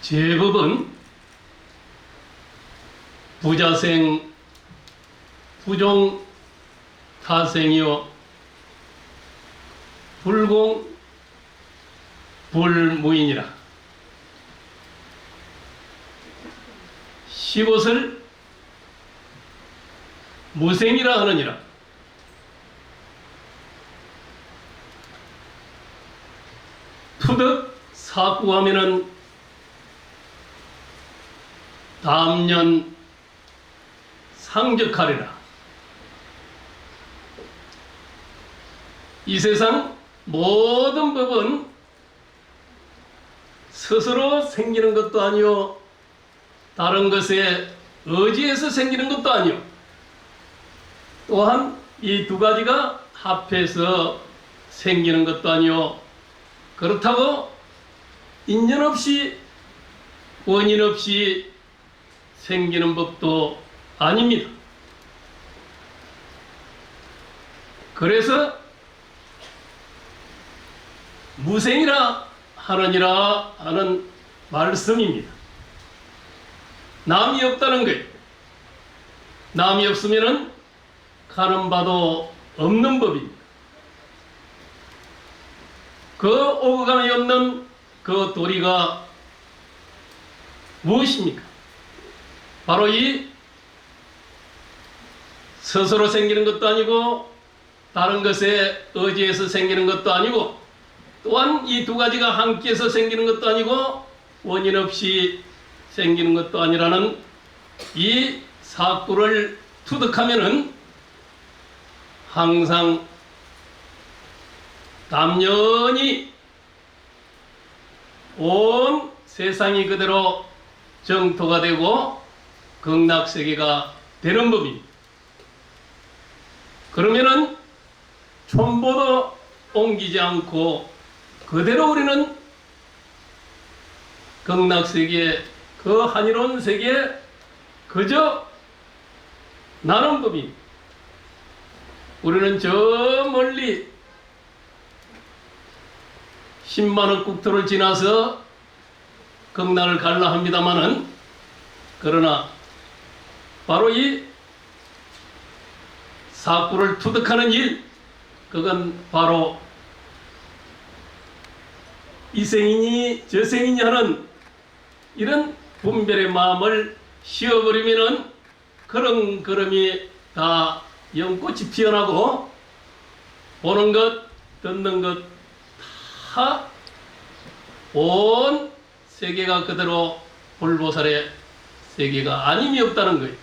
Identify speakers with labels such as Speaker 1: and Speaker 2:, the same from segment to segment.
Speaker 1: 제법은 부자생 부종 타생이요 불공 불무인이라. 15을 무생이라 하느니라. 투득 사구하면은 다음년 상적하리라. 이 세상 모든 법은 스스로 생기는 것도 아니요 다른 것에 의지해서 생기는 것도 아니요 또한 이 두 가지가 합해서 생기는 것도 아니요 그렇다고 인연 없이 원인 없이 생기는 법도 아닙니다. 그래서 무생이라 하느니라 하는 말씀입니다. 남이 없다는 거예요. 남이 없으면은 가는 바도 없는 법입니다. 그 오고 가는 없는 그 도리가 무엇입니까? 바로 이 스스로 생기는 것도 아니고 다른 것에 의지해서 생기는 것도 아니고 또한 이 두 가지가 함께해서 생기는 것도 아니고 원인 없이 생기는 것도 아니라는 이 사구를 투득하면은 항상 담연히 온 세상이 그대로 정토가 되고 극락세계가 되는 법입니다. 그러면은 촌보도 옮기지 않고 그대로 우리는 극락세계 그 한이로운 세계에 그저 나는 법입니다. 우리는 저 멀리 10만원 국토를 지나서 극락을 갈라 합니다마는 그러나 바로 이 사구를 투득하는 일 그건 바로 이생이니 저생이니 하는 이런 분별의 마음을 씌워버리면은 그름그름이 다 연꽃이 피어나고 보는 것 듣는 것 다 온 세계가 그대로 불보살의 세계가 아님이 없다는 거예요.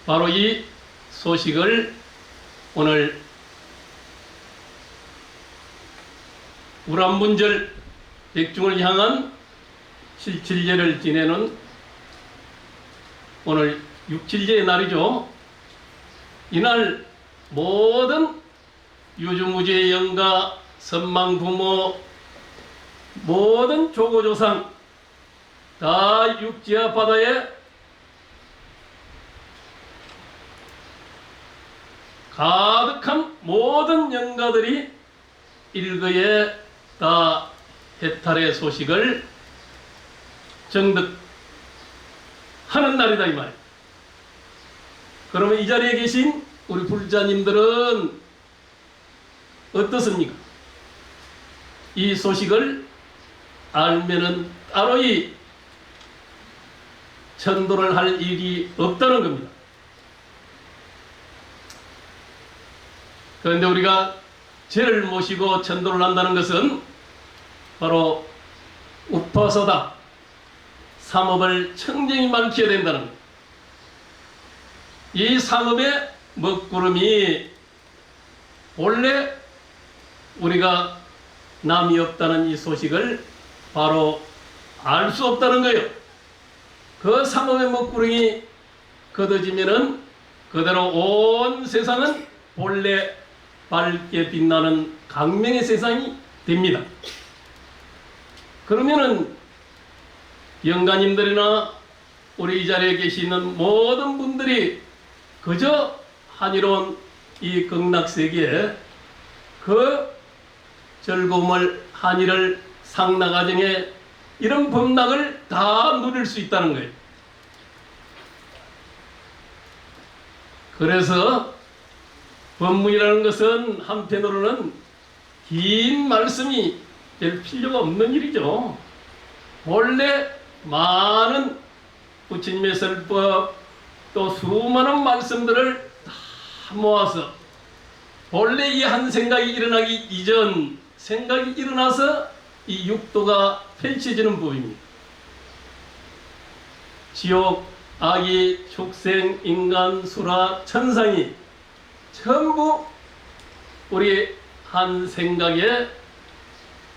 Speaker 1: 바로 이 소식을 오늘 우람문절 백중을 향한 7.7제를 지내는 오늘 6.7제의 날이죠. 이날 모든 유주무주의 영가 선망부모 모든 조고조상 다 육지와 바다에 가득한 모든 영가들이 일거에 다 해탈의 소식을 정득하는 날이다 이 말이에요. 그러면 이 자리에 계신 우리 불자님들은 어떻습니까? 이 소식을 알면은 따로 이 천도를 할 일이 없다는 겁니다. 그런데 우리가 죄를 모시고 천도를 한다는 것은 바로 우파서다 삼업을 청정히 밝혀야 된다는 것. 이 삼업의 먹구름이 본래 우리가 남이 없다는 이 소식을 바로 알 수 없다는 거예요. 그 삼업의 먹구름이 걷어지면은 그대로 온 세상은 본래 밝게 빛나는 강명의 세상이 됩니다. 그러면은 영가님들이나 우리 이 자리에 계시는 모든 분들이 그저 한이로운 이 극락세계에 그 즐거움을 한일을 상나가정에 이런 법락을 다 누릴 수 있다는 거예요. 그래서 법문이라는 것은 한편으로는 긴 말씀이 될 필요가 없는 일이죠. 원래 많은 부처님의 설법 또 수많은 말씀들을 다 모아서 본래 이 한 생각이 일어나기 이전 생각이 일어나서 이 육도가 펼쳐지는 법입니다. 지옥, 아기, 축생, 인간, 수라, 천상이 전부 우리 한 생각에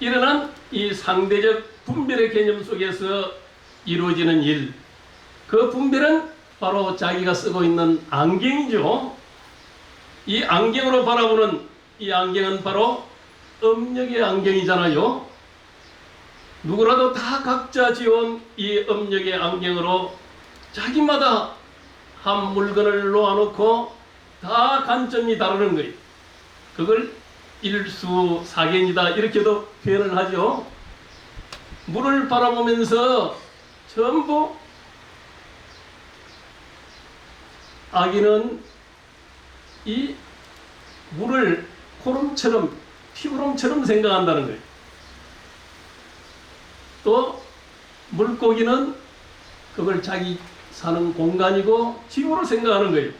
Speaker 1: 일어난 이 상대적 분별의 개념 속에서 이루어지는 일, 그 분별은 바로 자기가 쓰고 있는 안경이죠. 이 안경으로 바라보는 이 안경은 바로 업력의 안경이잖아요. 누구라도 다 각자 지어온 이 업력의 안경으로 자기마다 한 물건을 놓아놓고 다 관점이 다르는 거예요. 그걸 일수사견이다 이렇게도 표현을 하죠. 물을 바라보면서 전부 아기는 이 물을 코름처럼 피구름처럼 생각한다는 거예요. 또 물고기는 그걸 자기 사는 공간이고 지구로 생각하는 거예요.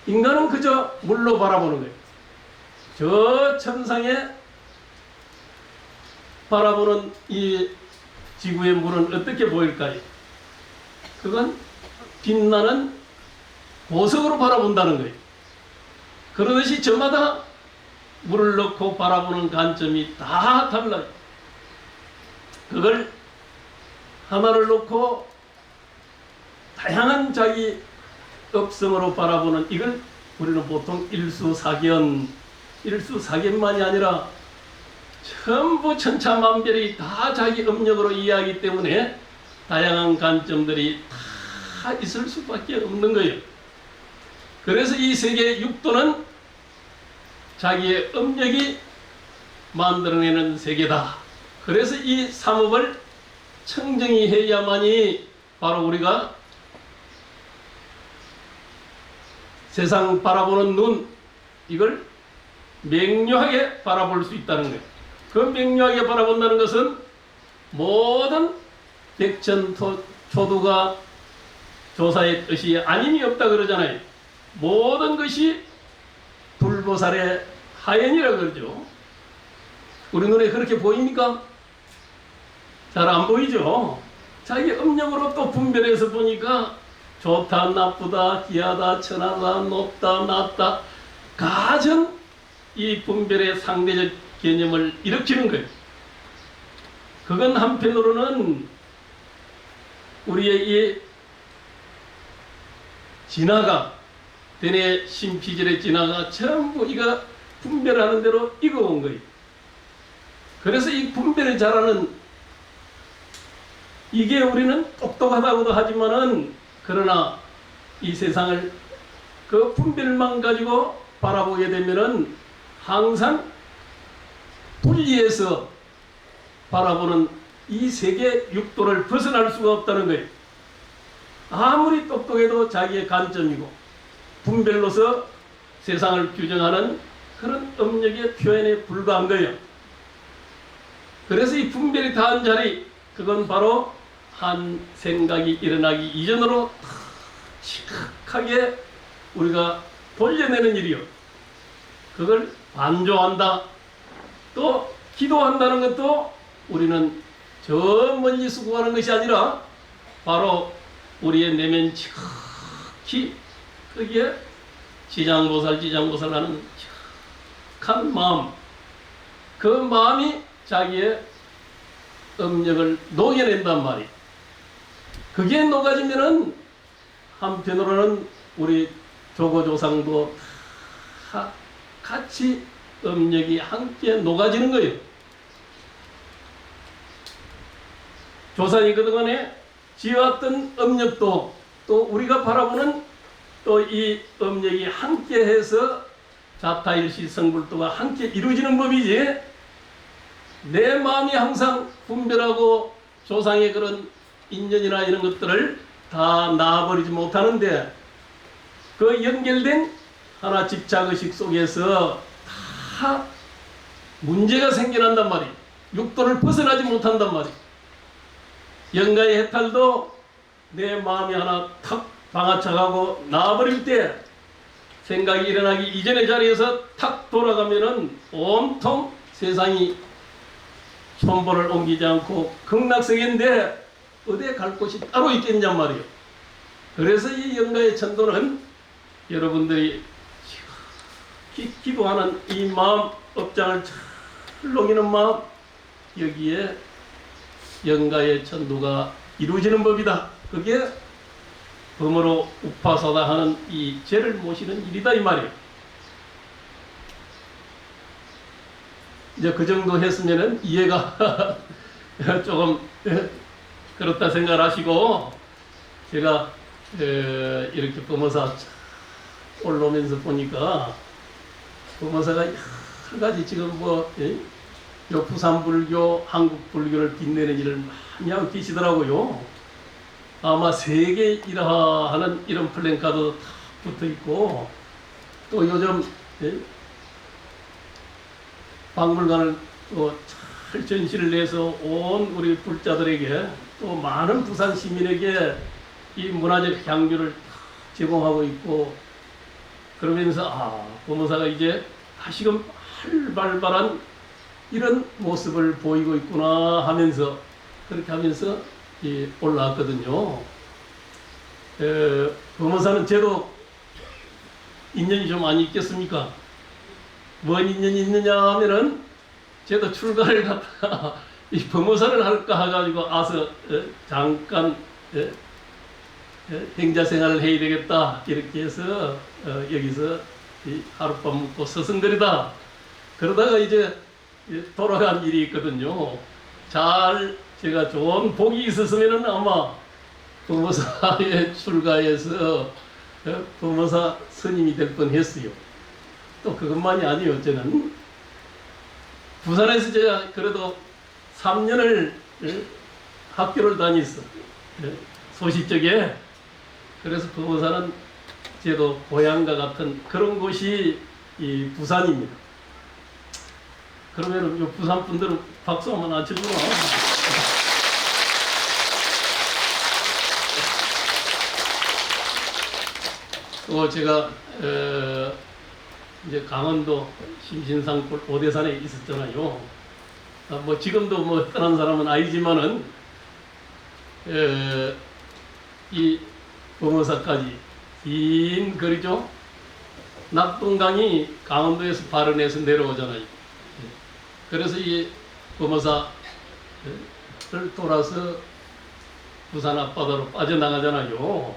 Speaker 1: 인간은 그저 물로 바라보는 거예요. 저 천상에 바라보는 이 지구의 물은 어떻게 보일까요? 그건 빛나는 보석으로 바라본다는 거예요. 그러듯이 저마다 물을 넣고 바라보는 관점이 다 달라요. 그걸 하나를 놓고 다양한 자기 업성으로 바라보는 이걸 우리는 보통 일수사견만이 아니라 전부 천차만별이 다 자기 업력으로 이해하기 때문에 다양한 관점들이 다 있을 수밖에 없는 거예요. 그래서 이 세계 육도는 자기의 업력이 만들어내는 세계다. 그래서 이 삼업을 청정히 해야만이 바로 우리가 세상 바라보는 눈, 이걸 명료하게 바라볼 수 있다는 거예요. 그 명료하게 바라본다는 것은 모든 백천초두가 조사의 뜻이 아님이 없다 그러잖아요. 모든 것이 불보살의 하연이라 그러죠. 우리 눈에 그렇게 보입니까? 잘 안 보이죠? 자기 업력으로 또 분별해서 보니까 좋다, 나쁘다, 귀하다, 천하다, 높다, 낮다, 가전 이 분별의 상대적 개념을 일으키는 거예요. 그건 한편으로는 우리의 이 진화가 대뇌 심피질의 진화가 전부 이거 분별하는 대로 익어온 거예요. 그래서 이 분별을 잘하는 이게 우리는 똑똑하다고도 하지만은 그러나 이 세상을 그 분별만 가지고 바라보게 되면은 항상 분리해서 바라보는 이 세계 육도를 벗어날 수가 없다는 거예요. 아무리 똑똑해도 자기의 관점이고 분별로서 세상을 규정하는 그런 업력의 표현에 불과한 거예요. 그래서 이 분별이 다한 자리, 그건 바로 한 생각이 일어나기 이전으로 시각하게 우리가 돌려내는 일이요. 그걸 반조한다. 또 기도한다는 것도 우리는 저 멀리서 구하는 것이 아니라 바로 우리의 내면 지극히 거기에 지장보살 하는 착한 마음, 그 마음이 자기의 업력을 녹여낸단 말이에요. 그게 녹아지면은 한편으로는 우리 조고조상도 다 같이 업력이 함께 녹아지는 거예요. 조상이 그동안에 지어왔던 업력도 또 우리가 바라보는 또 이 업력이 함께해서 자타일시 성불도가 함께 이루어지는 법이지, 내 마음이 항상 분별하고 조상의 그런 인연이나 이런 것들을 다 놔버리지 못하는데, 그 연결된 하나 집착의식 속에서 다 문제가 생겨난단 말이에요. 육도를 벗어나지 못한단 말이에요. 영가의 해탈도 내 마음이 하나 탁 방아착하고 나와버릴 때, 생각이 일어나기 이전의 자리에서 탁 돌아가면은 온통 세상이 손볼을 옮기지 않고 극락세계인데 어디에 갈 곳이 따로 있겠냔 말이에요. 그래서 이 영가의 천도는 여러분들이 기도하는 이 마음, 업장을 철렁이는 마음, 여기에 영가의 천도가 이루어지는 법이다. 그게 범으로 우파사다 하는 이 죄를 모시는 일이다 이 말이에요. 이제 그 정도 했으면은 이해가 조금 그렇다 생각하시고, 제가 이렇게 범어사 올라오면서 보니까 범어사가 여러 가지 지금 뭐 요 부산불교, 한국불교를 빛내는 일을 많이 하고 계시더라고요. 아마 세계 일화하는 이런 플랜카드 붙어 있고, 또 요즘 박물관을 또 잘 전시를 내서 온 우리 불자들에게, 또 많은 부산 시민에게 이 문화적 향유를 제공하고 있고, 그러면서 범어사가 이제 다시금 활발한 이런 모습을 보이고 있구나 하면서, 그렇게 하면서 올라왔거든요. 범어사는 저도 인연이 좀 많이 있겠습니까? 뭔 인연이 있느냐 하면은, 저도 출가를 갔다가 이 범어사를 할까 해가지고 와서 잠깐 행자생활을 해야 되겠다 이렇게 해서 여기서 하룻밤 묵고 서성거리다 그러다가 이제 돌아간 일이 있거든요. 잘 제가 좋은 복이 있었으면은 아마 범어사에 출가해서 범어사 스님이 될 뻔했어요. 또 그것만이 아니에요. 저는 부산에서 제가 그래도 3년을 학교를 다녔어. 소시적에. 그래서 범어사는 저도 고향과 같은 그런 곳이 이 부산입니다. 그러면 요 부산 분들은 박수 한번 안 쳐주나? 또 제가 이제 강원도 심신상골 오대산에 있었잖아요. 뭐 지금도 뭐 떠난 사람은 아니지만은 이 범어사까지 긴 거리죠. 낙동강이 강원도에서 발원해서 내려오잖아요. 그래서 이 범어사를 돌아서 부산 앞바다로 빠져나가잖아요.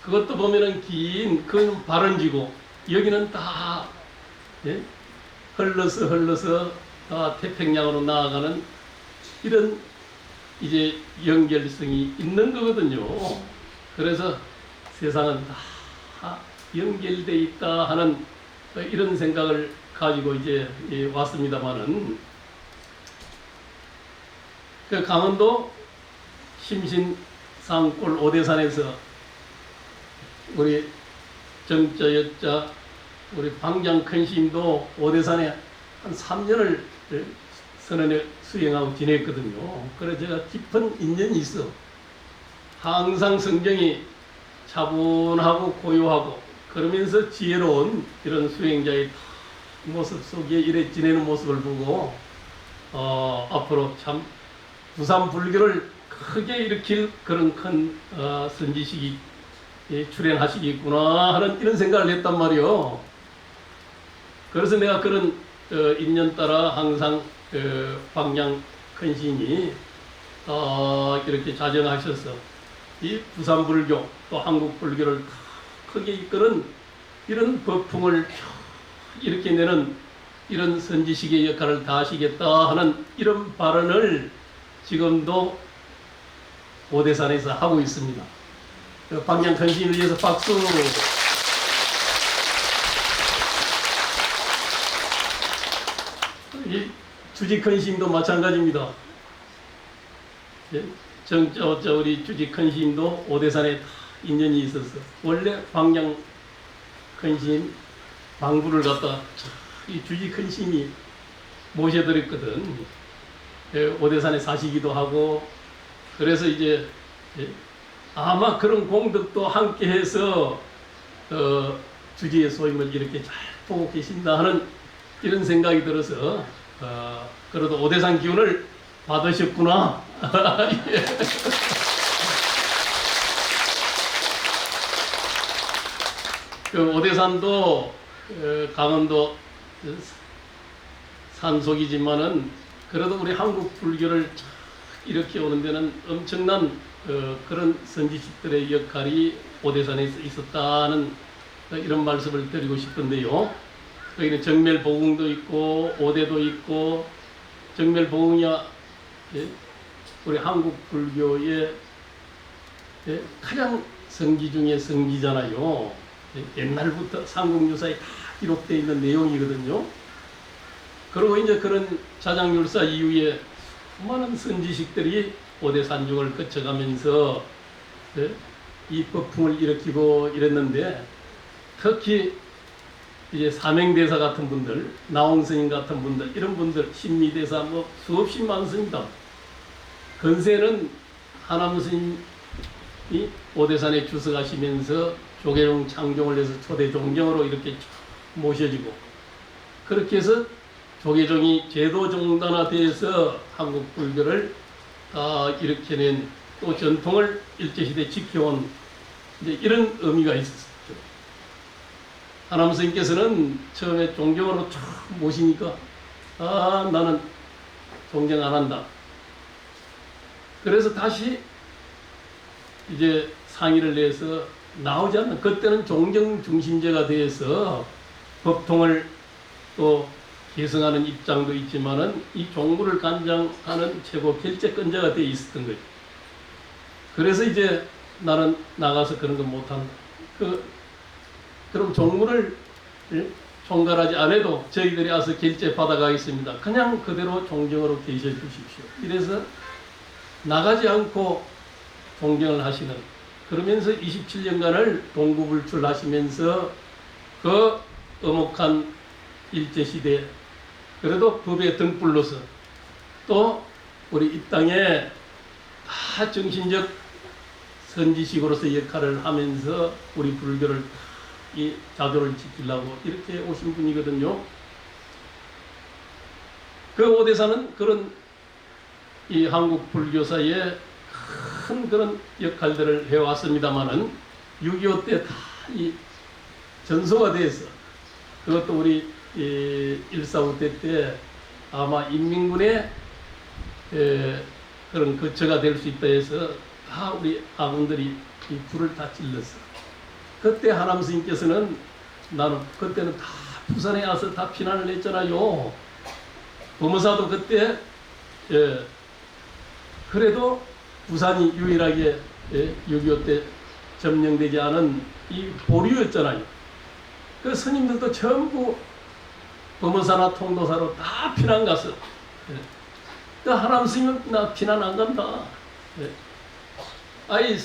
Speaker 1: 그것도 보면은 긴 그 발원지고, 여기는 다 흘러서 다 태평양으로 나아가는 이런 이제 연결성이 있는 거거든요. 그래서 세상은 다 연결돼 있다 하는 이런 생각을 가지고 이제 왔습니다만은, 그 강원도 심신상골 오대산에서 우리 정자 여자 우리 방장 큰 스님도 오대산에 한 3년을 선언에 수행하고 지냈거든요. 그래서 제가 깊은 인연이 있어. 항상 성경이 차분하고 고요하고 그러면서 지혜로운 이런 수행자의 모습 속에 이래 지내는 모습을 보고 앞으로 참 부산 불교를 크게 일으킬 그런 큰 선지식이 출현하시겠구나 하는 이런 생각을 했단 말이요. 그래서 내가 그런 인연 따라 항상 방양 큰 스님이 이렇게 자정하셔서 이 부산 불교 또 한국 불교를 크게 이끄는 이런 법풍을 이렇게 내는 이런 선지식의 역할을 다하시겠다 하는 이런 발언을 지금도 오대산에서 하고 있습니다. 방양 큰 스님을 위해서 박수. 이 주지컨시임도 마찬가지입니다. 예? 우리 주지컨시임도 오대산에 다 인연이 있어서 원래 광양컨시임 방부를 갖다 이 주지컨시임이 모셔드렸거든. 예, 오대산에 사시기도 하고 그래서 이제 예, 아마 그런 공덕도 함께해서 주지의 소임을 이렇게 잘 보고 계신다 하는 이런 생각이 들어서 그래도 오대산 기운을 받으셨구나. 예. 그 오대산도 강원도 산속이지만은 그래도 우리 한국 불교를 이렇게 오는 데는 엄청난 그런 선지식들의 역할이 오대산에 있었다는 이런 말씀을 드리고 싶은데요. 여기는 정멸보궁도 있고 오대도 있고 정멸보궁이야 예? 우리 한국 불교의 예? 가장 성기 중에 성기잖아요. 예? 옛날부터 삼국유사에 다 기록되어 있는 내용이거든요. 그리고 이제 그런 자장율사 이후에 많은 선지식들이 오대산중을 거쳐가면서 예? 이 법풍을 일으키고 이랬는데 특히 이제 사명대사 같은 분들, 나홍스님 같은 분들, 이런 분들, 신미대사 뭐 수없이 많습니다. 근세는 하남스님이 오대산에 주석하시면서 조계종 창종을 해서 초대 종정으로 이렇게 모셔지고 그렇게 해서 조계종이 제도 종단화돼서 한국 불교를 다 일으켜낸 또 전통을 일제시대 지켜온 이제 이런 의미가 있었어요. 하남 스님께서는 처음에 종경으로 쫙 모시니까 나는 종경 안 한다. 그래서 다시 이제 상의를 내서 나오지 않는 그때는 종경 중심제가 되어서 법통을 또 계승하는 입장도 있지만은 이 종부를 간장하는 최고 결재권자가 되어 있었던 거죠. 그래서 이제 나는 나가서 그런 거 못한다. 그럼 종무를 총괄하지 않아도 저희들이 와서 결제 받아가겠습니다. 그냥 그대로 종경으로 계셔 주십시오. 이래서 나가지 않고 종경을 하시는 그러면서 27년간을 동구불출하시면서 그 엄혹한 일제시대 그래도 법의 등불로서 또 우리 이 땅에 다 정신적 선지식으로서 역할을 하면서 우리 불교를 이 자도를 지키려고 이렇게 오신 분이거든요. 그 오대사는 그런 이 한국 불교사의 큰 그런 역할들을 해왔습니다마는 6.25 때 다 이 전소가 돼서 그것도 우리 1.4후 때 아마 인민군의 그런 거처가 될 수 있다 해서 다 우리 아군들이 이 불을 다 찔렀어. 그때 하남 스님께서는 나는 그때는 다 부산에 와서 다 피난을 했잖아요. 법무사도 그때 그래도 부산이 유일하게 6.25 때 점령되지 않은 이 보류였잖아요. 그 스님들도 전부 법무사나 통도사로 다 피난 갔어. 그 하남 스님은 나 피난 안 간다. 아이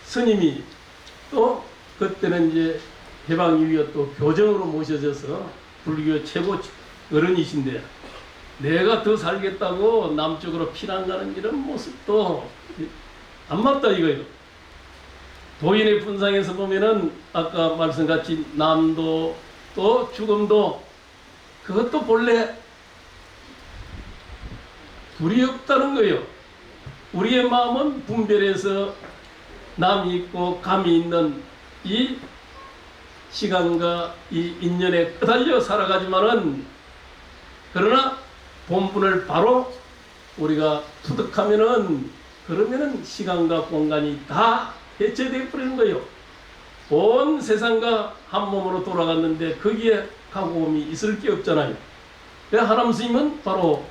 Speaker 1: 스님이 또 그때는 이제 해방 이후에 또 교정으로 모셔져서 불교 최고 어른이신데 내가 더 살겠다고 남쪽으로 피난 가는 이런 모습도 안 맞다 이거예요. 도인의 분상에서 보면은 아까 말씀같이 남도 또 죽음도 그것도 본래 둘이 없다는 거예요. 우리의 마음은 분별해서 남이 있고 감이 있는 이 시간과 이 인연에 끄달려 살아가지만은 그러나 본분을 바로 우리가 투득하면은 그러면은 시간과 공간이 다 해체되어 버리는 거예요. 온 세상과 한 몸으로 돌아갔는데 거기에 가고움이 있을 게 없잖아요. 그래서 하남 스님은 바로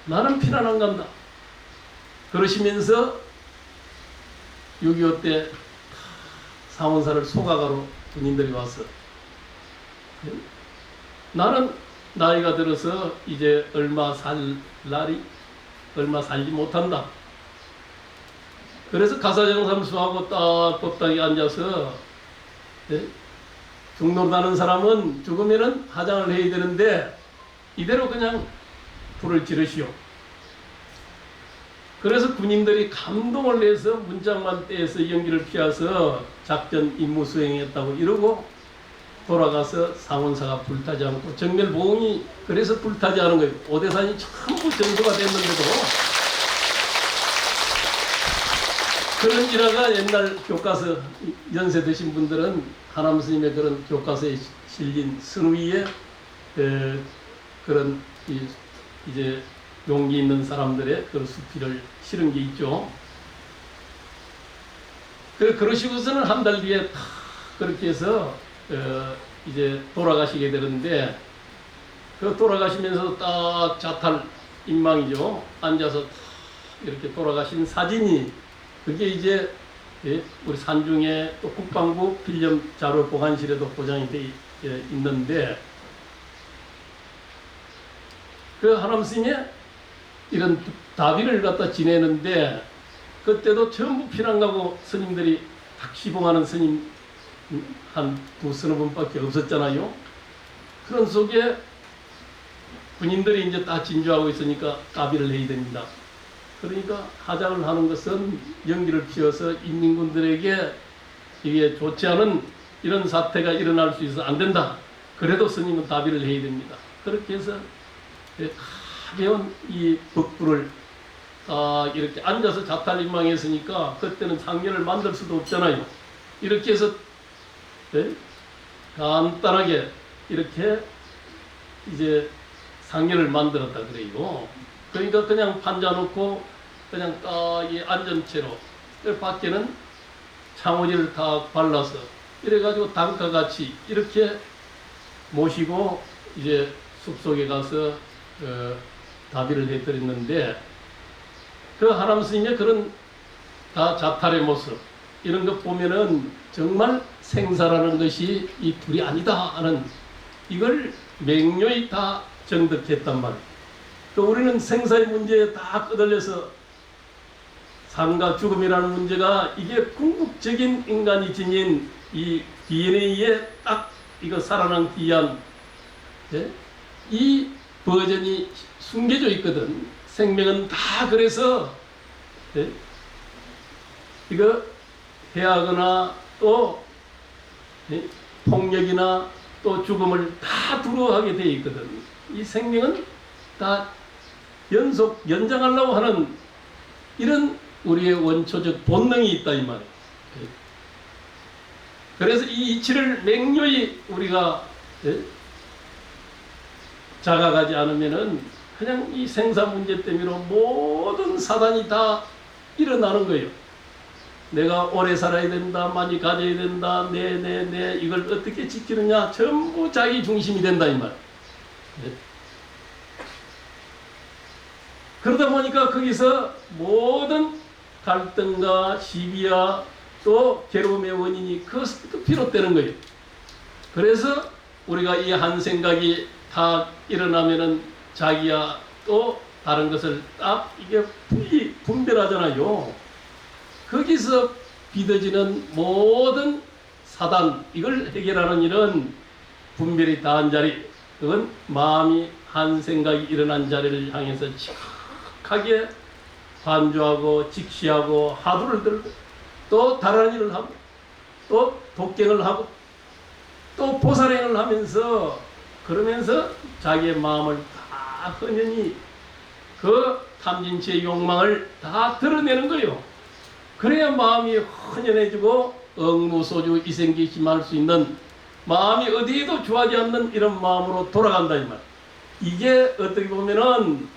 Speaker 1: 나는 피난 안 간다. 그러시면서 6.25 때 상원사를 소각하러 군인들이 와서 나는 나이가 들어서 이제 얼마 살지 못한다. 그래서 가사장삼수하고 딱 법당에 앉아서, 예? 죽는다는 사람은 죽으면은 화장을 해야 되는데 이대로 그냥 불을 지르시오. 그래서 군인들이 감동을 내서 문짝만 떼서 연기를 피워서 작전 임무 수행했다고 이러고 돌아가서 상원사가 불타지 않고 정멸보응이 그래서 불타지 않은 거예요. 오대산이 전부 전소가 됐는데도 그런 일화가 옛날 교과서 연세 드신 분들은 하남 스님의 그런 교과서에 실린 선위에 그런 이제 용기 있는 사람들의 그런 수필을 실은 게 있죠. 그러시고서는 한 달 뒤에 다 그렇게 해서 이제 돌아가시게 되는데 그 돌아가시면서 딱 자탈 인망이죠. 앉아서 딱 이렇게 돌아가신 사진이 그게 이제 우리 산중에 또 국방부 필름 자료 보관실에도 보장이 돼 있는데 그 하남 스님이 이런 다비를 갖다 지내는데 그때도 전부 피난 가고 스님들이 탁시봉하는 스님 한 두서너 분밖에 없었잖아요. 그런 속에 군인들이 이제 다 진주하고 있으니까 가비를 해야 됩니다. 그러니까 하장을 하는 것은 연기를 피워서 인민군들에게 이게 좋지 않은 이런 사태가 일어날 수 있어서 안 된다. 그래도 스님은 다비를 해야 됩니다. 그렇게 해서 가벼운 이 법부를 이렇게 앉아서 자탈인망했으니까 그때는 상례를 만들 수도 없잖아요. 이렇게 해서 간단하게 이렇게 이제 상례를 만들었다 그래요. 그러니까 그냥 판자 놓고 그냥 딱 앉은 채로 밖에는 창호지를 다 발라서 이래가지고 단가같이 이렇게 모시고 이제 숲속에 가서 다비를 해드렸는데 그 하남 스님의 그런 다 자탈의 모습 이런 것 보면은 정말 생사라는 것이 이 둘이 아니다 하는 이걸 맹료히 다 정득했단 말이에요. 또 우리는 생사의 문제에 다 끄달려서 삶과 죽음이라는 문제가 이게 궁극적인 인간이 지닌 이 DNA에 딱 이거 살아난 귀한 이 버전이 숨겨져 있거든. 생명은 다 그래서 이거 해하거나 또 폭력이나 또 죽음을 다 두려워하게 되어 있거든. 이 생명은 다 연장하려고 하는 이런 우리의 원초적 본능이 있다 이 말이에요. 그래서 이 이치를 맹렬히 우리가 자각하지 않으면은 그냥 이 생사 문제 때문에 모든 사단이 다 일어나는 거예요. 내가 오래 살아야 된다, 많이 가져야 된다, 네, 이걸 어떻게 지키느냐, 전부 자기 중심이 된다 이 말. 그러다 보니까 거기서 모든 갈등과 시비와 또 괴로움의 원인이 그것부터 비롯되는 거예요. 그래서 우리가 이 한 생각이 다 일어나면은 자기야 또 다른 것을 딱 이게 분별하잖아요. 거기서 빚어지는 모든 사단 이걸 해결하는 일은 분별이 다한 자리 그건 마음이 한 생각이 일어난 자리를 향해서 하게 반주하고 직시하고 하두를 들고 또 다른 일을 하고 또 독경을 하고 또 보살행을 하면서 그러면서 자기의 마음을 다 헌연히 그 탐진치의 욕망을 다 드러내는 거예요. 그래야 마음이 헌연해지고 억무소주 이생기심할 수 있는 마음이 어디에도 좋아하지 않는 이런 마음으로 돌아간다 이 말. 이게 어떻게 보면은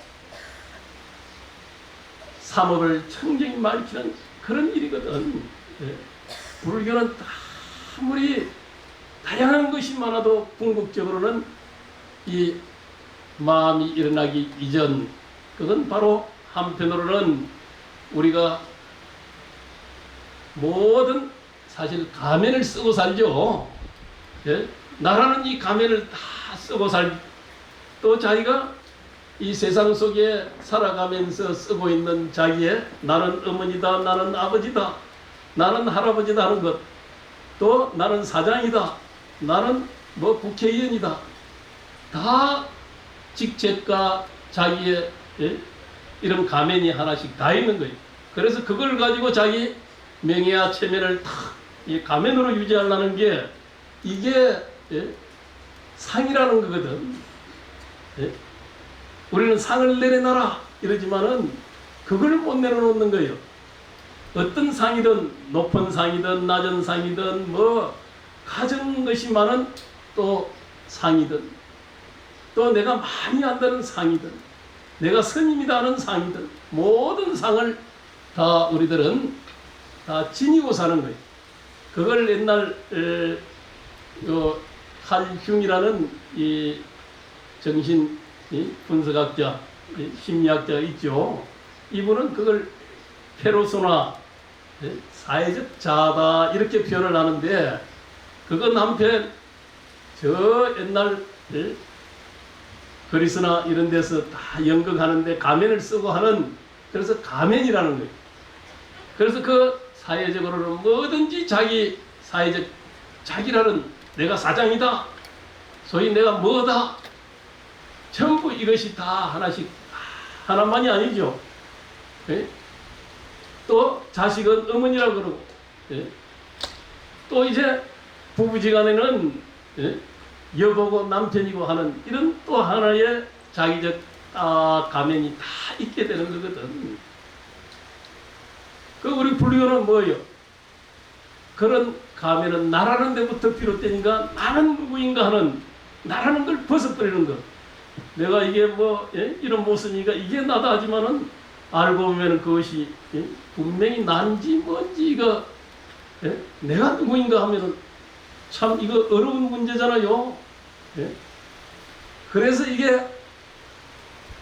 Speaker 1: 삼업을 청정히 말치는 그런 일이거든. 불교는 아무리 다양한 것이 많아도 궁극적으로는 이 마음이 일어나기 이전 그건 바로 한편으로는 우리가 모든 사실 가면을 쓰고 살죠. 나라는 이 가면을 다 쓰고 또 자기가 이 세상 속에 살아가면서 쓰고 있는 자기의 나는 어머니다, 나는 아버지다, 나는 할아버지다 하는 것, 또 나는 사장이다, 나는 뭐 국회의원이다, 다 직책과 자기의 이런 가면이 하나씩 다 있는 거예요. 그래서 그걸 가지고 자기 명예와 체면을 다 이 가면으로 유지하려는 게 이게 상이라는 거거든. 우리는 상을 내려놔라 이러지만은 그걸 못 내려놓는 거예요. 어떤 상이든 높은 상이든 낮은 상이든 뭐 가진 것이 많은 또 상이든 또 내가 많이 안다는 상이든 내가 스님이다 하는 상이든 모든 상을 다 우리들은 다 지니고 사는 거예요. 그걸 옛날 칼 흉이라는 이 정신 분석학자, 심리학자가 있죠. 이분은 그걸 페르소나, 사회적 자아다 이렇게 표현을 하는데 그건 한편 저 옛날 그리스나 이런 데서 다 연극하는데 가면을 쓰고 하는 그래서 가면이라는 거예요. 그래서 그 사회적으로는 뭐든지 자기 사회적 자기라는 내가 사장이다, 소위 내가 뭐다, 전부 이것이 다 하나씩 하나만이 아니죠. 또 자식은 어머니라고 그러고 또 이제 부부지간에는 여보고 남편이고 하는 이런 또 하나의 자기적 가면이 다 있게 되는 거거든. 그 우리 불교는 뭐예요? 그런 가면은 나라는 데부터 비롯되니까 나는 누구인가 하는 나라는 걸 벗어버리는 것. 내가 이게 뭐 이런 모습이니까 이게 나다 하지만은 알고 보면 그것이 분명히 난지 뭔지 이거 내가 누구인가 하면은 참 이거 어려운 문제잖아요. 그래서 이게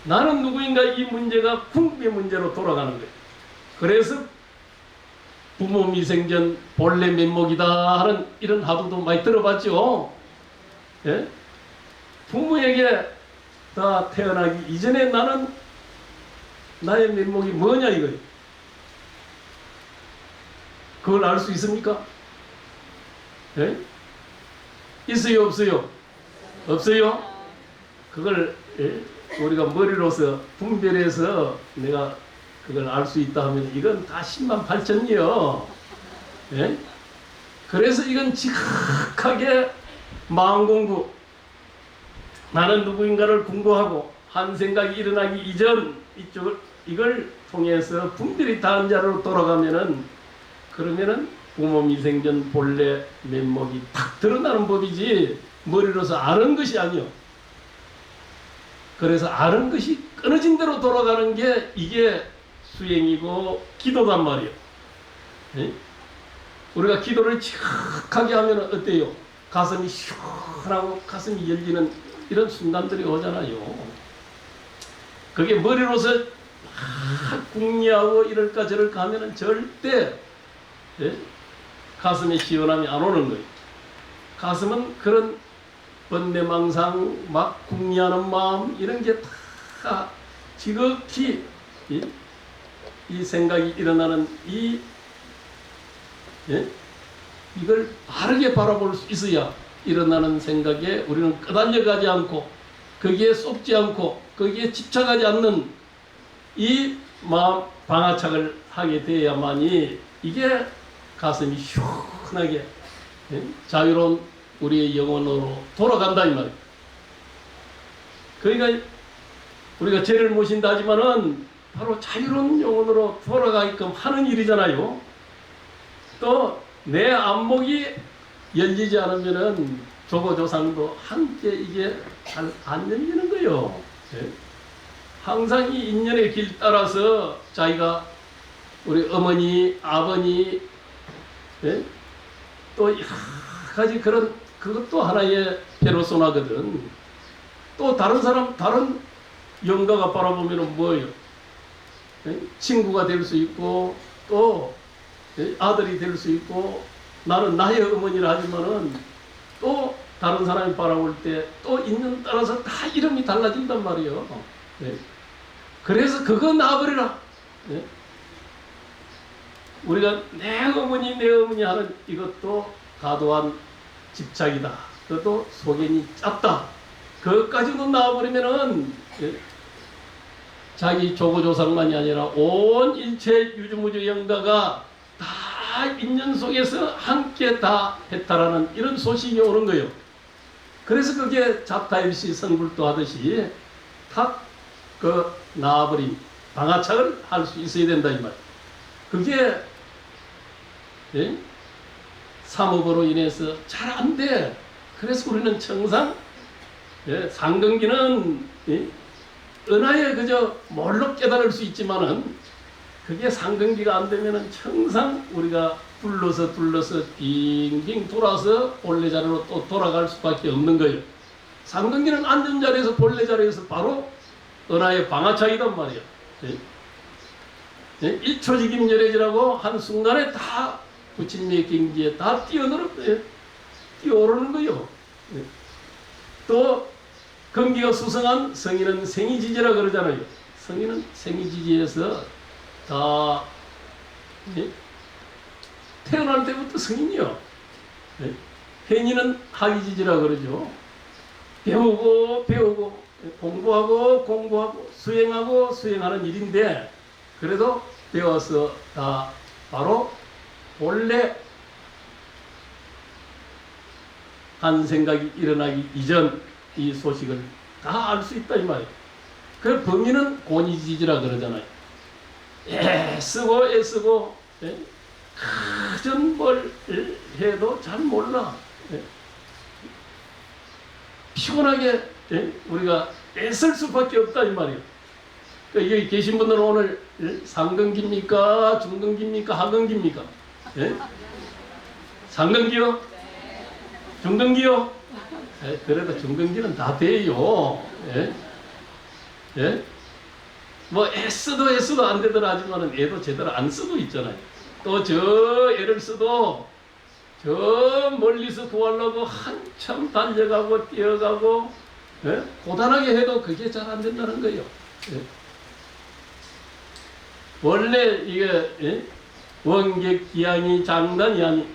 Speaker 1: 나는 누구인가 이 문제가 궁극의 문제로 돌아가는 거예요. 그래서 부모 미생전 본래 면목이다 하는 이런 화두도 많이 들어봤죠. 부모에게 다 태어나기 이전에 나는 나의 면목이 뭐냐 이거예요. 그걸 알 수 있습니까? 있어요 없어요? 없어요? 그걸 우리가 머리로서 분별해서 내가 그걸 알 수 있다 하면 이건 다 10만 8천이요. 그래서 이건 지극하게 마음 공부, 나는 누구인가를 공부하고 한 생각이 일어나기 이전 이걸 통해서 분별이 닿은 자로 돌아가면은 그러면은 부모 미생전 본래 면목이 탁 드러나는 법이지 머리로서 아는 것이 아니요. 그래서 아는 것이 끊어진 대로 돌아가는 게 이게 수행이고 기도단 말이에요. 우리가 기도를 지극하게 하면 어때요? 가슴이 시원하고 가슴이 열리는 이런 순간들이 오잖아요. 그게 머리로서 막 궁리하고 이럴까 저럴까 하면은 절대 가슴에 시원함이 안 오는 거예요. 가슴은 그런 번뇌망상 막 궁리하는 마음 이런 게 다 지극히 이 생각이 일어나는 이걸 바르게 바라볼 수 있어야 일어나는 생각에 우리는 끄달려가지 않고 거기에 쏟지 않고 거기에 집착하지 않는 이 마음 방아착을 하게 되어야만이 이게 가슴이 시원하게 자유로운 우리의 영혼으로 돌아간다 이 말이에요. 그러니까 우리가 죄를 모신다 하지만은 바로 자유로운 영혼으로 돌아가게끔 하는 일이잖아요. 또 내 안목이 열리지 않으면은 조고조상도 함께 이게 잘 안 열리는 거예요. 항상 이 인연의 길 따라서 자기가 우리 어머니, 아버니, 또 여러 가지 그런 그것도 하나의 페르소나거든. 또 다른 사람, 다른 영가가 바라보면은 뭐예요? 친구가 될 수 있고 또 아들이 될 수 있고 나는 나의 어머니라 하지만은 또 다른 사람이 바라볼 때 또 인연 따라서 다 이름이 달라진단 말이에요. 예. 그래서 그거 놔버리라. 예. 우리가 내 어머니 하는 이것도 과도한 집착이다. 그것도 소견이 짧다. 그것까지도 놔버리면은 예. 자기 조고조상만이 아니라 온 일체 유주무주 영가가 다 인연 속에서 함께 다 해탈하는 이런 소식이 오는 거예요. 그래서 그게 잡타일시 성불도 하듯이 탁 그 나와버린 방아착을 할 수 있어야 된다 이 말. 그게 예? 삼업으로 인해서 잘 안 돼. 그래서 우리는 청상 예? 상근기는 예? 은하에 그저 몰록 깨달을 수 있지만은 그게 상근기가 안 되면은 청상 우리가 둘러서 빙빙 돌아서 본래 자리로 또 돌아갈 수밖에 없는 거예요. 상근기는 앉은 자리에서 본래 자리에서 바로 은하의 방아착이단 말이야. 예? 예? 일초직임 열애지라고 한순간에 다 부처님의 경지에 다 뛰어오르는 거예요. 예? 또 근기가 수성한 성인은 생이지지라 그러잖아요. 성인은 생이지지에서 다 예? 태어날 때부터 성인이요. 예? 행인은 학이지지라 그러죠. 배우고 공부하고 수행하고 수행하는 일인데 그래도 배워서 다 바로 본래 한 생각이 일어나기 이전 이 소식을 다 알 수 있다 이 말이에요. 그 범인은 곤이지지라 그러잖아요. 애쓰고 예? 그전 뭘 해도 잘 몰라. 예? 피곤하게 예? 우리가 애쓸 수밖에 없다 이 말이에요. 그러니까 여기 계신 분들은 오늘 상근기입니까? 중근기입니까? 하근기입니까? 예? 상근기요? 중근기요? 예? 그래도 중근기는 다 돼요. 예? 예? 뭐 애써도 안 되더라 하지만은 애도 제대로 안 쓰고 있잖아요. 또 저 애를 써도 저 멀리서 구하려고 한참 달려가고 뛰어가고 예? 고단하게 해도 그게 잘 안 된다는 거예요. 예? 원래 이게 예? 원객 기한이 장단이 아니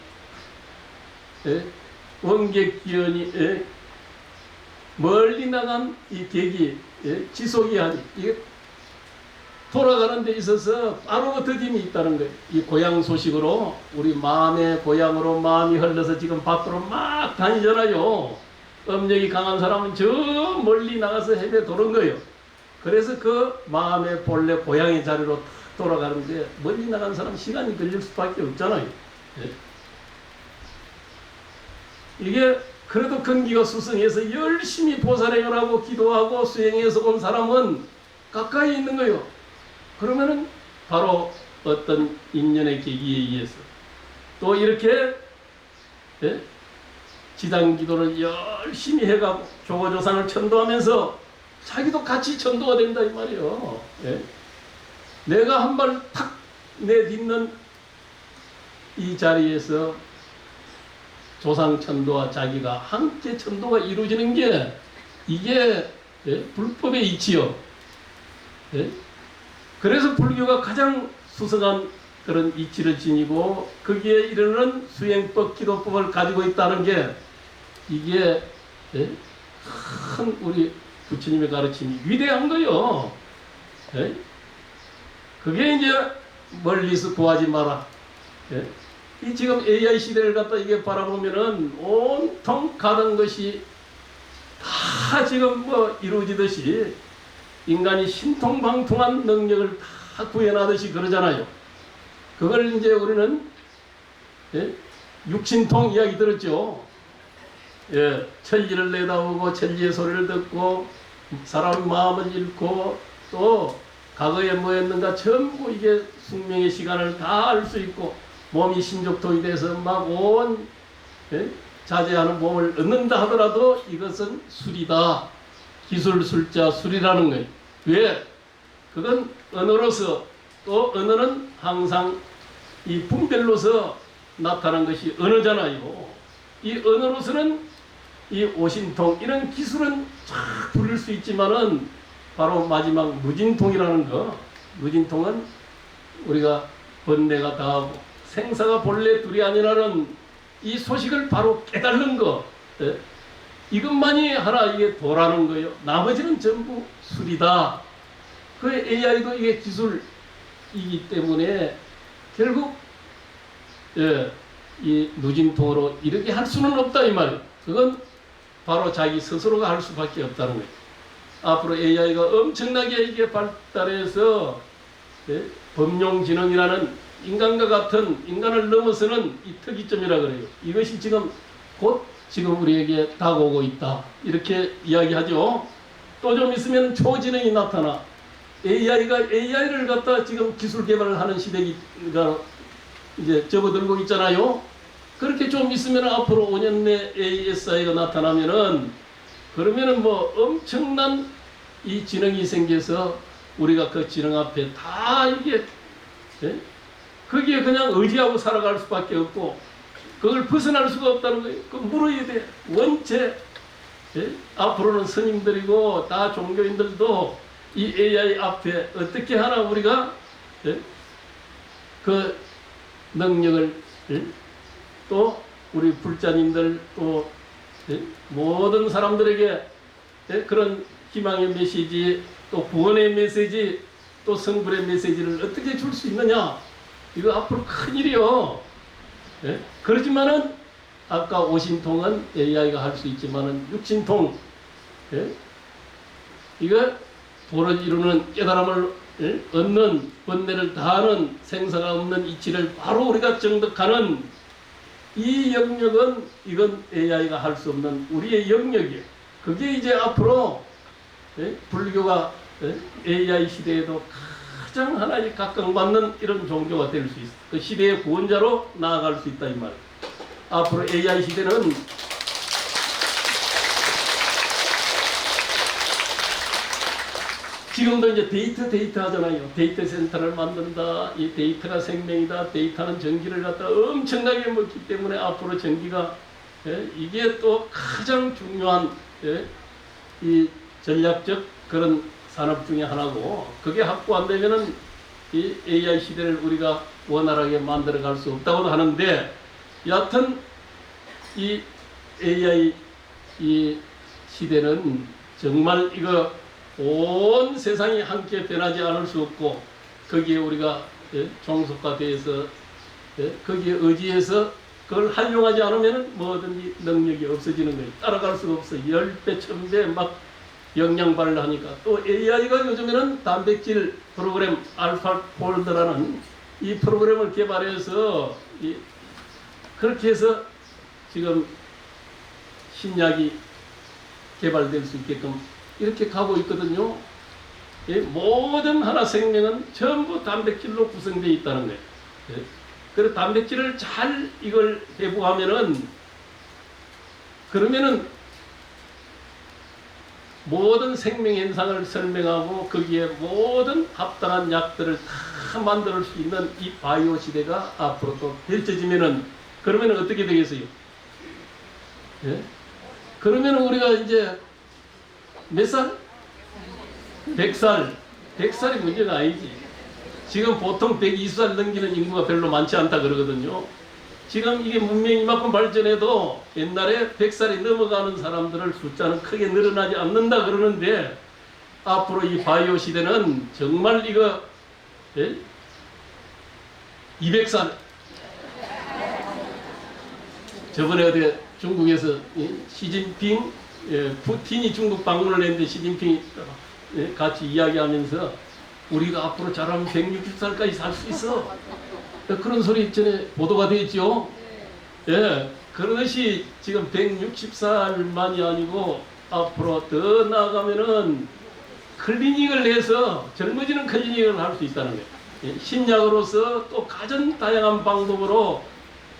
Speaker 1: 예? 원객 기한이 예? 멀리 나간 이 객이 예? 지속이 아니 이게 돌아가는 데 있어서 바로 더딤이 있다는 거예요. 이 고향 소식으로 우리 마음의 고향으로 마음이 흘러서 지금 밖으로 막 다니잖아요. 음력이 강한 사람은 저 멀리 나가서 헤매 도는 거예요. 그래서 그 마음의 본래 고향의 자리로 돌아가는데 멀리 나간 사람 시간이 걸릴 수밖에 없잖아요. 예. 이게 그래도 근기가 수성해서 열심히 보살행을 하고 기도하고 수행해서 온 사람은 가까이 있는 거예요. 그러면은 바로 어떤 인연의 계기에 의해서 또 이렇게 예? 지당기도를 열심히 해가고 조고조상을 천도하면서 자기도 같이 천도가 된다 이 말이에요. 예? 내가 한 발 탁 내딛는 이 자리에서 조상 천도와 자기가 함께 천도가 이루어지는 게 이게 예? 불법의 이치요. 예? 그래서 불교가 가장 수성한 그런 이치를 지니고 거기에 이르는 수행법, 기도법을 가지고 있다는 게 이게 예? 큰 우리 부처님의 가르침이 위대한 거요. 예? 그게 이제 멀리서 구하지 마라. 예? 이 지금 AI 시대를 갖다 이게 바라보면은 온통 가는 것이 다 지금 뭐 이루어지듯이 인간이 신통방통한 능력을 다 구현하듯이 그러잖아요. 그걸 이제 우리는 예? 육신통 이야기 들었죠. 예, 천리를 내다보고 천리의 소리를 듣고 사람 마음을 읽고 또 과거에 뭐였는가 전부 이게 숙명의 시간을 다 알 수 있고 몸이 신족통이 돼서 막 온 예? 자제하는 몸을 얻는다 하더라도 이것은 술이다. 기술술자 술이라는 거예요. 왜? 그건 언어로서 또 언어는 항상 이 분별로서 나타난 것이 언어잖아요. 이 언어로서는 이 오신통 이런 기술은 쫙 부릴 수 있지만은 바로 마지막 무진통이라는 거, 무진통은 우리가 번뇌가 다하고 생사가 본래 둘이 아니라는 이 소식을 바로 깨달는 거, 예? 이것만이 하나 이게 도라는 거예요. 나머지는 전부 술이다. 그 AI도 이게 기술이기 때문에 결국 예, 이 무진통으로 이렇게 할 수는 없다 이 말이에요. 그건 바로 자기 스스로가 할 수밖에 없다는 거예요. 앞으로 AI가 엄청나게 이게 발달해서 예, 범용지능이라는 인간과 같은 인간을 넘어서는 이 특이점이라 그래요. 이것이 곧 지금 우리에게 다가오고 있다. 이렇게 이야기하죠. 또 좀 있으면 초지능이 나타나. AI가 AI를 갖다 지금 기술 개발을 하는 시대가 이제 접어들고 있잖아요. 그렇게 좀 있으면 앞으로 5년 내 ASI가 나타나면은 그러면은 뭐 엄청난 이 지능이 생겨서 우리가 그 지능 앞에 다 이게 예? 거기에 그냥 의지하고 살아갈 수밖에 없고 그걸 벗어날 수가 없다는 거예요. 그 물어야 돼. 원체 예? 앞으로는 스님들이고 다 종교인들도 이 AI 앞에 어떻게 하나 우리가 예? 그 능력을 예? 또 우리 불자님들 또 예? 모든 사람들에게 예? 그런 희망의 메시지 또 구원의 메시지 또 성불의 메시지를 어떻게 줄 수 있느냐. 이거 앞으로 큰일이요. 예? 그렇지만은 아까 오신통은 AI가 할 수 있지만은 육신통 예? 이거 도를 이루는 깨달음을 예? 얻는 번뇌를 다하는 생사가 없는 이치를 바로 우리가 정득하는 이 영역은 이건 AI가 할 수 없는 우리의 영역이에요. 그게 이제 앞으로 예? 불교가 예? AI 시대에도 가장 하나의 각광받는 이런 종교가 될 수 있어. 그 시대의 구원자로 나아갈 수 있다 이 말. 앞으로 AI 시대는 지금도 이제 데이터 하잖아요. 데이터 센터를 만든다. 이 데이터가 생명이다. 데이터는 전기를 갖다 엄청나게 먹기 때문에 앞으로 전기가 예, 이게 또 가장 중요한 예, 이 전략적 그런 산업 중에 하나고 그게 확보 안 되면은 이 AI 시대를 우리가 원활하게 만들어 갈 수 없다고도 하는데 여하튼 이 AI 이 시대는 정말 이거 온 세상이 함께 변하지 않을 수 없고 거기에 우리가 예, 종속화돼서 예, 거기에 의지해서 그걸 활용하지 않으면 뭐든지 능력이 없어지는 거예요. 따라갈 수가 없어. 10배, 1000배 막 영양발을 하니까 또 AI가 요즘에는 단백질 프로그램 알파폴드라는 이 프로그램을 개발해서 그렇게 해서 지금 신약이 개발될 수 있게끔 이렇게 가고 있거든요. 예, 모든 하나 생명은 전부 단백질로 구성되어 있다는 거예요. 예. 그래서 단백질을 잘 이걸 배부하면은 그러면은 모든 생명 현상을 설명하고 거기에 모든 합당한 약들을 다 만들 수 있는 이 바이오 시대가 앞으로 또 펼쳐지면은 그러면은 어떻게 되겠어요? 예? 그러면은 우리가 이제 몇 살? 100살. 100살이 문제가 아니지. 지금 보통 120살 넘기는 인구가 별로 많지 않다 그러거든요. 지금 이게 문명이 이만큼 발전해도 옛날에 100살이 넘어가는 사람들의 숫자는 크게 늘어나지 않는다 그러는데 앞으로 이 바이오 시대는 정말 이거 예? 200살 저번에 어디 중국에서 시진핑 푸틴이 중국 방문을 했는데 시진핑이 같이 이야기하면서 우리가 앞으로 잘하면 160살까지 살 수 있어. 그런 소리 전에 보도가 되었죠. 예, 그러듯이 지금 160살만이 아니고 앞으로 더 나아가면은 클리닉을 해서 젊어지는 클리닉을 할 수 있다는 거예요. 예, 신약으로서 또 가장 다양한 방법으로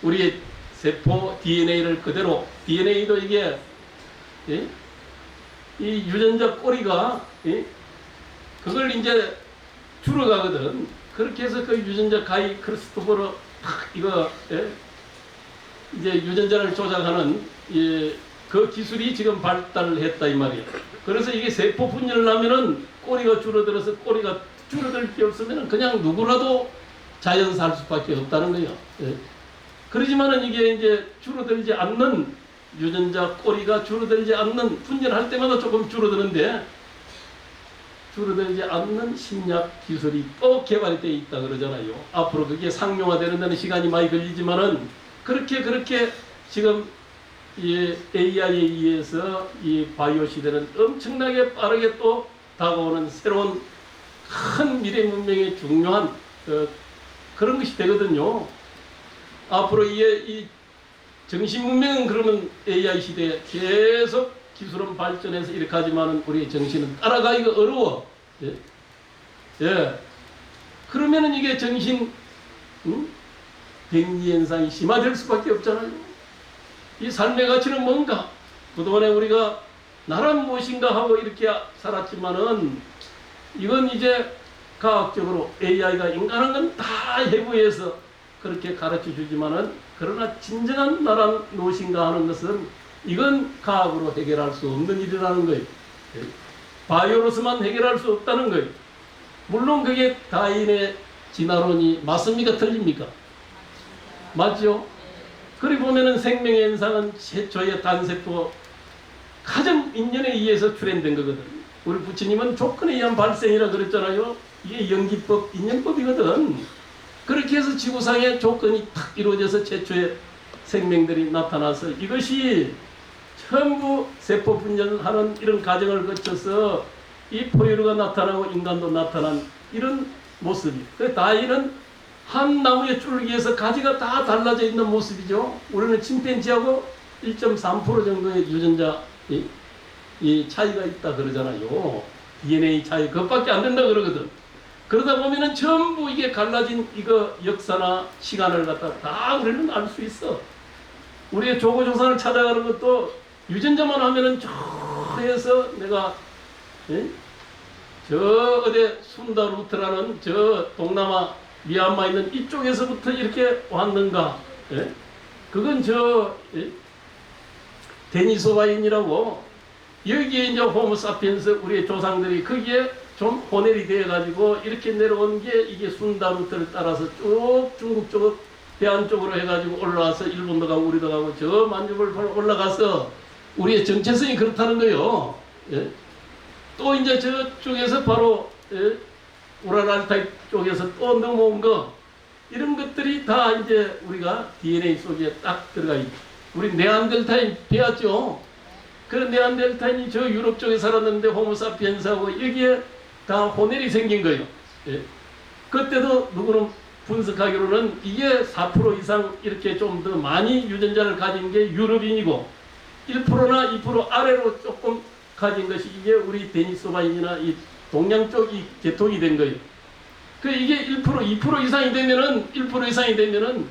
Speaker 1: 우리의 세포 DNA를 그대로 DNA도 이게 예? 이 유전자 꼬리가 예? 그걸 이제 줄어가거든. 그렇게 해서 그 유전자 가이 크리스토퍼로 탁 이거 예? 이제 유전자를 조작하는 예, 그 기술이 지금 발달을 했다 이 말이에요. 그래서 이게 세포 분열을 하면은 꼬리가 줄어들어서 꼬리가 줄어들 게 없으면은 그냥 누구라도 자연 살 수밖에 없다는 거예요. 예. 그러지만은 이게 이제 줄어들지 않는 유전자 꼬리가 줄어들지 않는 분열할 때마다 조금 줄어드는데 줄어들지 않는 심리학 기술이 또 개발이 되어 있다 그러잖아요. 앞으로 그게 상용화되는 데는 시간이 많이 걸리지만은 그렇게 지금 이 AI에 의해서 이 바이오 시대는 엄청나게 빠르게 또 다가오는 새로운 큰 미래 문명의 중요한 그런 것이 되거든요. 앞으로 이 정신 문명은 그러면 AI 시대에 계속 기술은 발전해서 이렇게 하지만은 우리의 정신은 따라가기가 어려워. 예. 예. 그러면은 이게 정신 백리 현상이 심화될 수밖에 없잖아요. 이 삶의 가치는 뭔가? 그동안에 우리가 나란 무엇인가 하고 이렇게 살았지만은 이건 이제 과학적으로 AI가 인간한 건 다 해부해서 그렇게 가르쳐 주지만은 그러나 진정한 나란 무엇인가 하는 것은 이건 과학으로 해결할 수 없는 일이라는 거예요. 바이오로서만 해결할 수 없다는 거예요. 물론 그게 다인의 진화론이 맞습니까? 틀립니까? 맞죠? 그리고 보면은 생명의 현상은 최초의 단세포 가장 인연에 의해서 출현된 거거든. 우리 부처님은 조건에 의한 발생이라 그랬잖아요. 이게 연기법, 인연법이거든. 그렇게 해서 지구상에 조건이 탁 이루어져서 최초의 생명들이 나타나서 이것이 전부 세포 분열하는 이런 과정을 거쳐서 이 포유류가 나타나고 인간도 나타난 이런 모습이. 그 다이는 한 나무의 줄기에서 가지가 다 달라져 있는 모습이죠. 우리는 침팬지하고 1.3% 정도의 유전자 이 차이가 있다 그러잖아요. DNA 차이 그것밖에 안 된다 그러거든. 그러다 보면은 전부 이게 갈라진 이거 역사나 시간을 갖다 다 우리는 알 수 있어. 우리의 조고조선을 찾아가는 것도 유전자만 하면은 저 해서 내가 저 어디 순다루트라는 저 동남아 미얀마 있는 이쪽에서부터 이렇게 왔는가? 예? 그건 데니소바인이라고 여기에 이제 호모사피엔스 우리의 조상들이 거기에 좀 혼혈이 되어가지고 이렇게 내려온 게 이게 순다루트를 따라서 쭉 중국 쪽으로 대안 쪽으로 해가지고 올라와서 일본도 가고 우리도 가고 저 만주를 올라가서 우리의 정체성이 그렇다는 거예요. 예? 또 이제 저쪽에서 바로 우랄알타이 쪽에서 또 넘어온 거 이런 것들이 다 이제 우리가 DNA 속에 딱 들어가 있고 우리 네안데르탈인 배웠죠. 그런 네안데르탈인이 저 유럽 쪽에 살았는데 호모사피엔스하고 여기에 다 혼혈이 생긴 거예요. 예. 그때도 누구는 분석하기로는 이게 4% 이상 이렇게 좀 더 많이 유전자를 가진 게 유럽인이고 1%나 2% 아래로 조금 가진 것이 이게 우리 데니소바인이나 이 동양 쪽이 개통이 된 거예요. 그 이게 1%, 2% 이상이 되면은 1% 이상이 되면은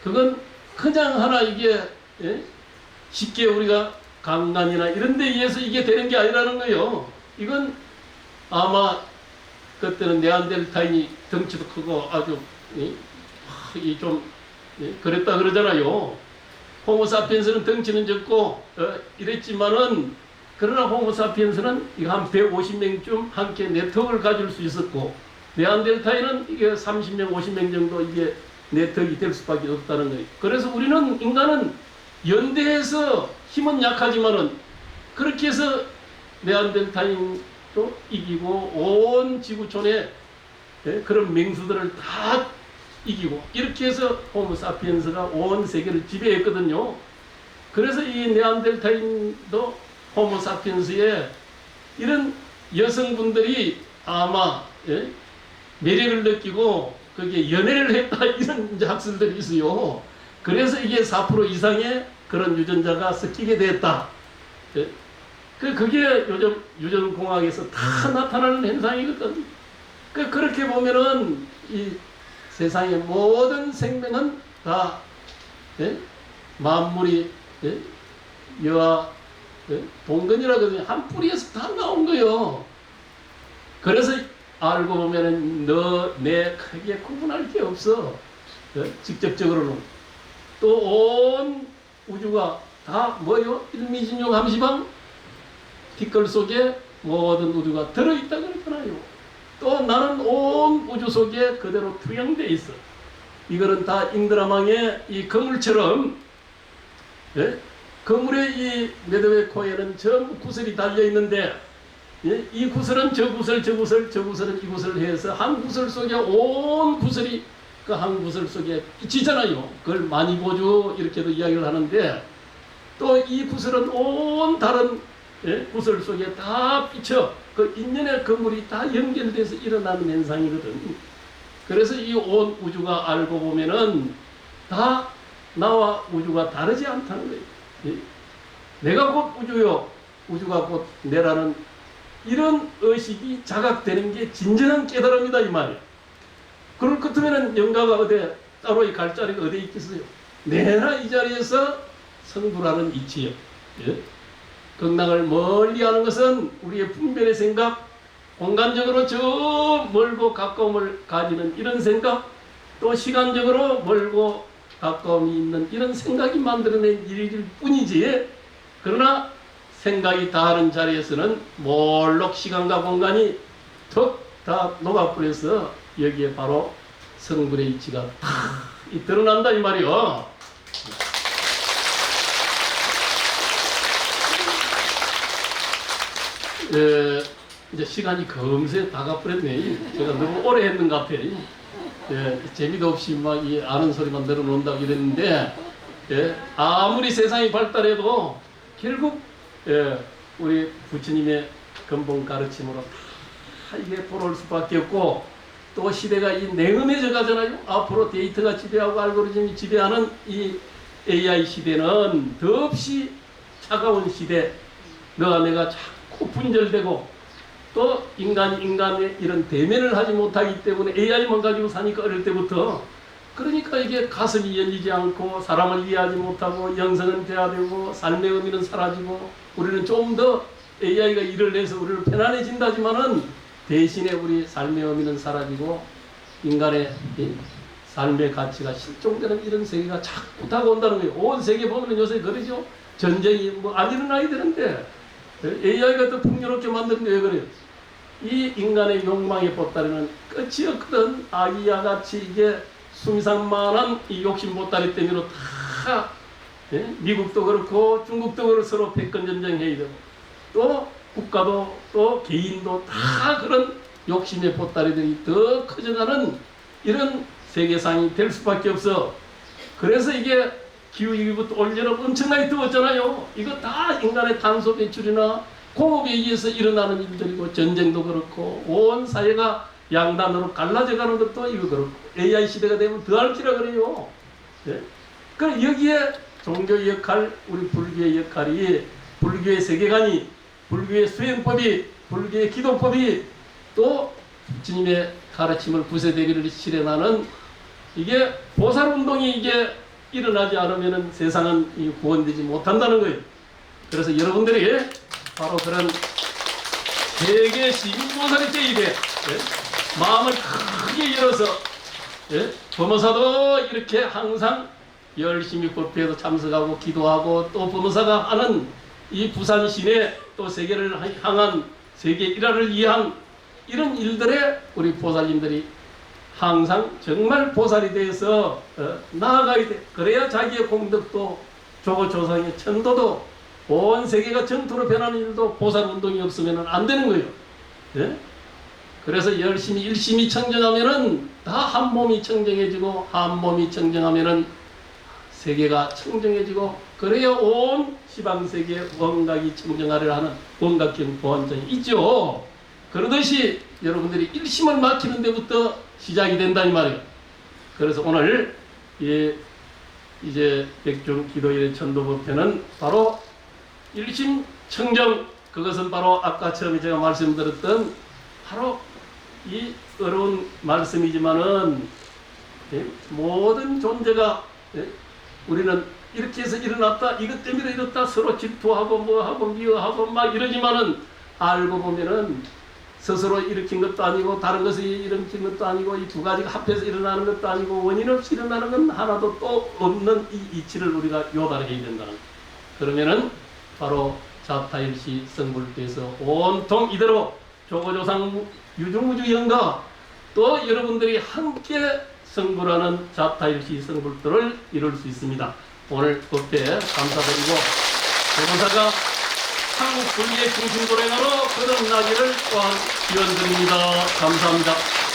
Speaker 1: 그건 그냥 하나 이게 쉽게 우리가 강간이나 이런 데 의해서 이게 되는 게 아니라는 거예요. 이건 아마 그때는 네안데르탈인이 덩치도 크고 아주 좀 그랬다 그러잖아요. 호모사피엔스는 덩치는 적고 이랬지만은 그러나 호모사피엔스는 이거 한 150명쯤 함께 네트워크를 가질 수 있었고 네안데르탈인은 이게 30명, 50명 정도 이게 네트워크가 될 수밖에 없다는 거예요. 그래서 우리는 인간은 연대해서 힘은 약하지만은 그렇게 해서 네안데르탈인도 이기고 온 지구촌에 그런 맹수들을 다 이기고 이렇게 해서 호모사피엔스가 온 세계를 지배했거든요. 그래서 이 네안데르탈인도 호모사피엔스의 이런 여성분들이 아마 매력을 느끼고 거기에 연애를 했다 이런 학설들이 있어요. 그래서 이게 4% 이상의 그런 유전자가 섞이게 됐다. 그게 요즘 유전공학에서 다 나타나는 현상이거든. 그렇게 보면은 이 세상의 모든 생명은 다 만물이 여와 동근이라거든요. 한 뿌리에서 다 나온 거예요. 그래서 알고 보면은 너, 내 크게 구분할 게 없어. 직접적으로는. 또 온 우주가 다 뭐요? 일미진용 함시방 뒷글 속에 모든 우주가 들어있다 그랬잖아요. 또 나는 온 우주 속에 그대로 투영되어 있어. 이거는 다 잉드라망의 이 거물처럼, 예? 거물의 이 매듭의 코에는 전부 구슬이 달려있는데, 예? 이 구슬은 저 구슬, 저 구슬, 저 구슬은 이 구슬을 해서 한 구슬 속에 온 구슬이 그 한 구슬 속에 비치잖아요. 그걸 만이보주 이렇게도 이야기를 하는데, 또 이 구슬은 온 다른, 예? 구슬 속에 다 비쳐 그 인연의 거물이 다 연결돼서 일어나는 현상이거든. 그래서 이 온 우주가 알고 보면은 다 나와 우주가 다르지 않다는 거예요. 예? 내가 곧 우주요, 우주가 곧 내라는 이런 의식이 자각되는 게 진정한 깨달음이다 이 말이야. 그럴 것 같으면은 영가가 어디 따로 갈 자리가 어디 있겠어요? 내나 이 자리에서 성불하는 이치요. 예? 극락을 멀리 하는 것은 우리의 분별의 생각, 공간적으로 저 멀고 가까움을 가지는 이런 생각, 또 시간적으로 멀고 가까움이 있는 이런 생각이 만들어낸 일일 뿐이지, 그러나 생각이 다른 자리에서는 몰록 시간과 공간이 턱 다 녹아버려서 여기에 바로 성불의 이치가 탁 드러난다 이 말이요. 이제 시간이 금세 다 가버렸네. 제가 너무 오래 했는 것 같아. 재미도 없이 막 아는 소리만 늘어놓는다고 이랬는데, 아무리 세상이 발달해도 결국 우리 부처님의 근본 가르침으로 다 이게 돌아올 수밖에 없고, 또 시대가 이 냉엄해져 가잖아요. 앞으로 데이터가 지배하고 알고리즘이 지배하는 이 AI 시대는 더없이 차가운 시대, 너와 내가 자꾸 분절되고, 또 인간의 이런 대면을 하지 못하기 때문에 AI만 가지고 사니까 어릴 때부터, 그러니까 이게 가슴이 열리지 않고 사람을 이해하지 못하고 영성은 대화되고 삶의 의미는 사라지고, 우리는 좀 더 AI가 일을 내서 우리를 편안해진다지만은 대신에 우리 삶의 의미는 사라지고 인간의 삶의 가치가 실종되는 이런 세계가 자꾸 다가온다는 거예요. 온 세계 보면 요새 그러죠. 전쟁이 뭐 안 일어나야 되는데 AI가 더 풍요롭게 만드는 게 왜 그래요? 이 인간의 욕망에 보따리는 끝이 없거든. 아기야 같이 이게 수미상만한 이 욕심 보따리 때문에 다, 미국도 그렇고 중국도 그렇고 서로 패권 전쟁해야 되고, 또 국가도 또 개인도 다 그런 욕심의 보따리들이 더 커져가는 이런 세계상이 될 수밖에 없어. 그래서 이게 기후위기부터 올여름 엄청나게 더웠잖아요. 이거 다 인간의 탄소 배출이나 공업에 의해서 일어나는 일들이고, 전쟁도 그렇고 온 사회가 양단으로 갈라져 가는 것도 이거 그렇고, AI 시대가 되면 더 할지라 그래요. 그럼 여기에 종교의 역할, 우리 불교의 역할이, 불교의 세계관이, 불교의 수행법이, 불교의 기도법이, 또 주님의 가르침을 구세대비를 실현하는 이게 보살운동이 이게 일어나지 않으면 세상은 구원되지 못한다는 거예요. 그래서 여러분들이 바로 그런 세계 시민보살이 되어야 돼. 마음을 크게 열어서, 범어사도 이렇게 항상 열심히 법회에도 참석하고 기도하고, 또 범어사가 하는 이 부산 시내 또 세계를 향한 세계 일화를 위한 이런 일들에 우리 보살님들이 항상 정말 보살이 되어서 나아가야 돼. 그래야 자기의 공덕도 조고 조상의 천도도 온 세계가 정토로 변하는 일도 보살 운동이 없으면 안 되는 거예요. 그래서 열심히 일심이 청정하면은 다 한 몸이 청정해지고, 한 몸이 청정하면은 세계가 청정해지고, 그래야 온 시방세계에 원각이 청정하려 하는 원각경 보완전이 있죠. 그러듯이 여러분들이 일심을 막히는 데부터 시작이 된다 이 말이에요. 그래서 오늘 이제 백중 기도일의 천도법회는 바로 일심 청정, 그것은 바로 아까 처음에 제가 말씀드렸던 바로 이 어려운 말씀이지만은, 모든 존재가, 우리는 이렇게 해서 일어났다, 이것 때문에 이렇다, 서로 질투하고 뭐하고 미워하고 막 이러지만은, 알고 보면은 스스로 일으킨 것도 아니고 다른 것이 일으킨 것도 아니고 이 두 가지가 합해서 일어나는 것도 아니고 원인 없이 일어나는 건 하나도 또 없는 이 이치를 우리가 요달해야 된다는 거예요. 그러면은 바로 자타일시 성불교에서 온통 이대로 조고조상 유중무주 영가 또 여러분들이 함께 성불하는 자타일시 성불도를 이룰 수 있습니다. 오늘 법회 감사드리고 조보사가 한국 불교의 중심도래가로 거듭나기를 또한 기원드립니다. 감사합니다.